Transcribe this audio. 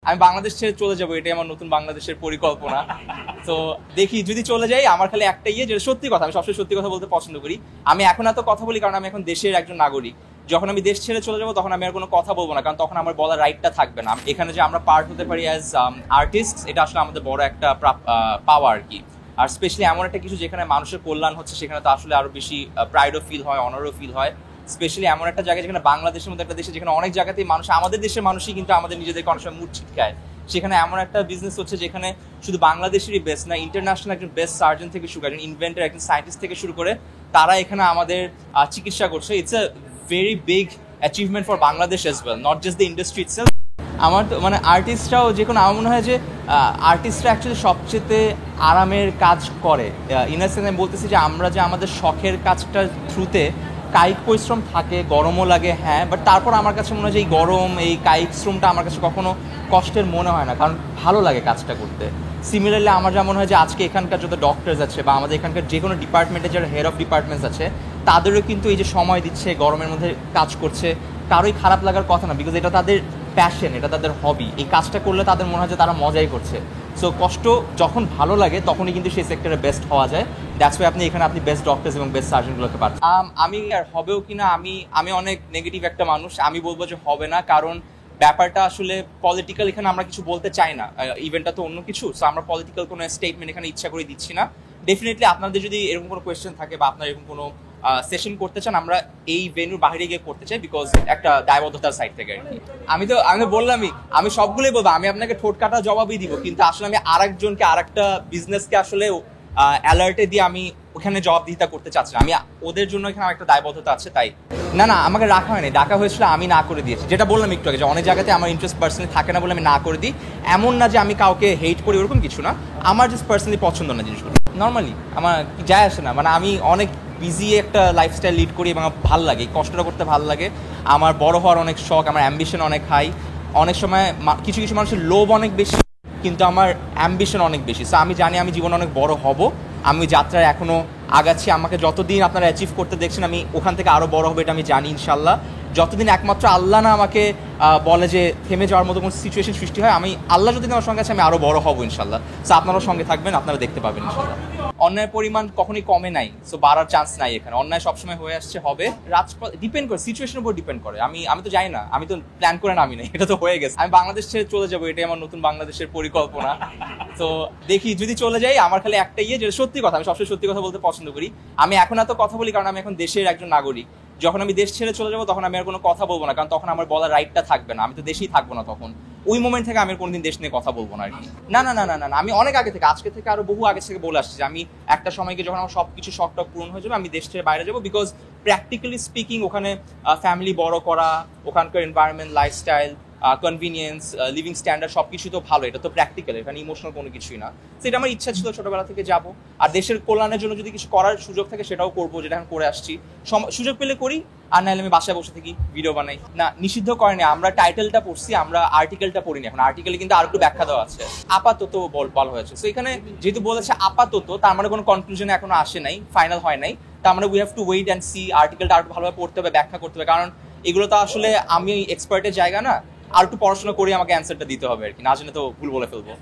আমি বাংলাদেশ ছেড়ে চলে যাবো, এটাই আমার নতুন বাংলাদেশের পরিকল্পনা। তো দেখি যদি চলে যাই, আমার খালি একটা যেটা সত্যি কথা, আমি সবসময় সত্যি কথা বলতে পছন্দ করি। আমি এখন এত কথা বলি কারণ আমি এখন দেশের একজন নাগরিক। যখন আমি দেশ ছেড়ে চলে যাবো তখন আমি আর কোনো কথা বলবো না, কারণ তখন আমার বলার রাইটটা থাকবে না। এখানে যে আমরা পার্ট হতে পারি অ্যাজ আর্টিস্ট, এটা আসলে আমাদের বড় একটা পাওয়া আর কি। আর স্পেশালি এমন একটা কিছু যেখানে মানুষের কল্যাণ হচ্ছে, সেখানে তো আসলে আরো বেশি প্রাইডও ফিল হয়, অনারও ফিল হয়। স্পেশালি এমন একটা জায়গায় যেখানে বাংলাদেশের মধ্যে একটা দেশে, যেখানে অনেক জায়গাতেই মানুষ, আমাদের দেশের মানুষই কিন্তু আমাদের নিজেদেরকে অনেক সময় মুড ছিটকায়, সেখানে এমন একটা বিজনেস হচ্ছে যেখানে শুধু বাংলাদেশেরই বেস্ট না, ইন্টারন্যাশনাল একজন বেস্ট সার্জন থেকে শুরু করে, একজন ইনভেন্টর, একজন সায়েন্টিস্ট থেকে শুরু করে তারা এখানে আমাদের চিকিৎসা করছে। It's a very big achievement for Bangladesh as well, not just the industry itself. আমার তো মানে আর্টিস্টরাও যে কোনো, আমার মনে হয় যে আর্টিস্টরা অ্যাকচুয়ালি সবচেয়ে আরামের কাজ করে। ইন আ সেন্স আমি বলতেছি যে আমরা যে আমাদের শখের কাজটার থ্রুতে কায়িক পরিশ্রম থাকে, গরমও লাগে, হ্যাঁ, বাট তারপর আমার কাছে মনে হয় যে এই গরম, এই কায়িক শ্রমটা আমার কাছে কখনো কষ্টের মনে হয় না, কারণ ভালো লাগে কাজটা করতে। সিমিলারলি আমার যেমন হয় যে আজকে এখানকার যত ডক্টরস আছে বা আমাদের এখানকার যে কোনো ডিপার্টমেন্টে যারা হেড অফ ডিপার্টমেন্টস আছে, তাদেরও কিন্তু এই যে সময় দিচ্ছে, গরমের মধ্যে কাজ করছে, কারোই খারাপ লাগার কথা না, বিকজ এটা তাদের প্যাশন, এটা তাদের হবি। এই কাজটা করলে তাদের মনে হয় যে তারা মজাই করছে। সো কষ্ট যখন ভালো লাগে তখনই কিন্তু সেই সেক্টরে বেস্ট হওয়া যায়। দ্যাটস ওয়াই আপনি বেস্ট ডক্টরস এবং বেস্ট সার্জনগুলোকে পাচ্ছেন। আমি আর হবেও কিনা, আমি অনেক নেগেটিভ একটা মানুষ। আমি বলবো যে হবে না, কারণ ব্যাপারটা আসলে পলিটিক্যাল। এখানে আমরা কিছু বলতে চাই না, ইভেন্টটা তো অন্য কিছু। সো আমরা পলিটিক্যাল কোনো স্টেটমেন্ট এখানে ইচ্ছা করে দিচ্ছি না। ডেফিনেটলি আপনাদের যদি এরকম কোনো কোয়েশ্চেন থাকে বা আপনার এরকম কোনো সেশন করতে চান, আমরা এই ভেন্যুর বাইরে গিয়ে করতে চাই, বিকজ একটা দায়বদ্ধতার সাইড থেকে আর কি। আমি বললামই, আমি সবগুলোই বলবো, আমি আপনাকে ঠোঁট কাটা জবাবই দিব, কিন্তু আসলে আমি আরেকজনকে, আরেকটা বিজনেসকে আসলে অ্যালার্টে দিয়ে আমি ওখানে জবাবদিহিতা করতে চাচ্ছি না। আমি ওদের জন্য এখানে একটা দায়বদ্ধতা আছে, তাই না, আমাকে রাখা হয়নি, ডাকা হয়েছিল, আমি না করে দিয়েছি। যেটা বললাম একটু আগে, যে অনেক জায়গাতে আমার ইন্টারেস্ট পার্সোনালি থাকে না বলে আমি না করে দিই। এমন না যে আমি কাউকে হেট করি, ওরকম কিছু না, আমার জাস্ট পার্সোনালি পছন্দ না জিনিসগুলো। নর্মালি আমার যায় আসে না, মানে আমি অনেক বিজি একটা লাইফস্টাইল লিড করি এবং আমার ভালো লাগে, কষ্টটা করতে ভালো লাগে। আমার বড় হওয়ার অনেক শখ, আমার অ্যাম্বিশন অনেক হাই। অনেক সময় কিছু কিছু মানুষের লোভ অনেক বেশি, কিন্তু আমার অ্যাম্বিশন অনেক বেশি। সো আমি জানি আমি জীবনে অনেক বড় হব, আমি যাত্রায় এখনো আগাচ্ছি। আমাকে যতদিন আপনারা অ্যাচিভ করতে দেখছেন, আমি ওখান থেকে আরো বড় হবে, এটা আমি জানি ইনশাল্লাহ। যতদিন একমাত্র আল্লাহ না আমাকে বলে যে থেমে যাওয়ার মতো কোনো সিচুয়েশন সৃষ্টি হয়, আমি আল্লাহ যদি আমার সঙ্গে আছে, আমি আরো বড় হব ইনশাল্লাহ। সো আপনারাও সঙ্গে থাকবেন, আপনারা দেখতে পাবেন ইনশাল্লাহ। অন্যায়ের পরিমাণ কখনোই কমে নাই, সো বাড়ার চান্স নাই এখানে। অন্যায় সবসময় হয়ে আসছে, হবে। রাজপথ ডিপেন্ড করে, সিচুয়েশনের উপর ডিপেন্ড করে। আমি তো জানি না, আমি তো প্ল্যান করে নামি নাই, এটা তো হয়ে গেছে। আমি বাংলাদেশ ছেড়ে চলে যাবো, এটাই আমার নতুন বাংলাদেশের পরিকল্পনা। তো দেখি যদি চলে যাই, আমার খালি একটা যেটা সত্যি কথা, আমি সবসময় সত্যি কথা বলতে পছন্দ করি। আমি এখন এত কথা বলি কারণ আমি এখন দেশের একজন নাগরিক। যখন আমি দেশ ছেড়ে চলে যাবো তখন আমি আর কোনো কথা বলবো না, কারণ তখন আমার বলার রাইটটা থাকবে না, আমি তো দেশেই থাকবো না তখন। ওই মোমেন্ট থেকে আমি কোনোদিন দেশ নিয়ে কথা বলবো না আর কি। না না না না না, আমি অনেক আগে থেকে, আজকে থেকে আরো বহু আগে থেকে বলে আসছি যে আমি একটা সময় গিয়ে যখন আমার সবকিছু শখটা পূরণ হয়ে যাবে, আমি দেশ ছেড়ে বাইরে যাবো। বিকজ প্র্যাকটিক্যালি স্পিকিং, ওখানে ফ্যামিলি বড় করা, ওখানকার environment, lifestyle, convenience, living standard সবকিছু তো ভালো, এটা তো প্র্যাকটিক্যাল, এখানে ইমোশনাল কোনো কিছুই না। সেটা আমার ইচ্ছা ছিল ছোটবেলা থেকে যাব। আর দেশের কল্যাণের জন্য যদি কিছু করার সুযোগ থাকে সেটাও করবো, যেটা এখন করে আসছি। সুযোগ পেলে করি, আর নাহলে আমি বাসায় বসে থাকি, ভিডিও বানাই। না, নিষিদ্ধ করেনি, আমরা টাইটেলটা পড়ছি, আমরা আর্টিকেলটা পড়িনি। এখন আর্টিকেলে কিন্তু আর একটু ব্যাখ্যা দেওয়া আছে, আপাতত বলা হয়েছে। তো এখানে যেহেতু বলেছে আপাতত, তার মানে কোনো কনক্লুশনে এখনো আসে নাই, ফাইনাল হয় নাই। তার মানে we have to wait and see. আর্টিকেলটা আর ভালোভাবে পড়তে হবে, ব্যাখ্যা করতে হবে, কারণ এগুলো তো আসলে আমি এক্সপার্টের জায়গা না, আর একটু পড়াশোনা করে আমাকে অ্যান্সারটা দিতে হবে আর কি, না জেনে তো ভুল বলে ফেলবো।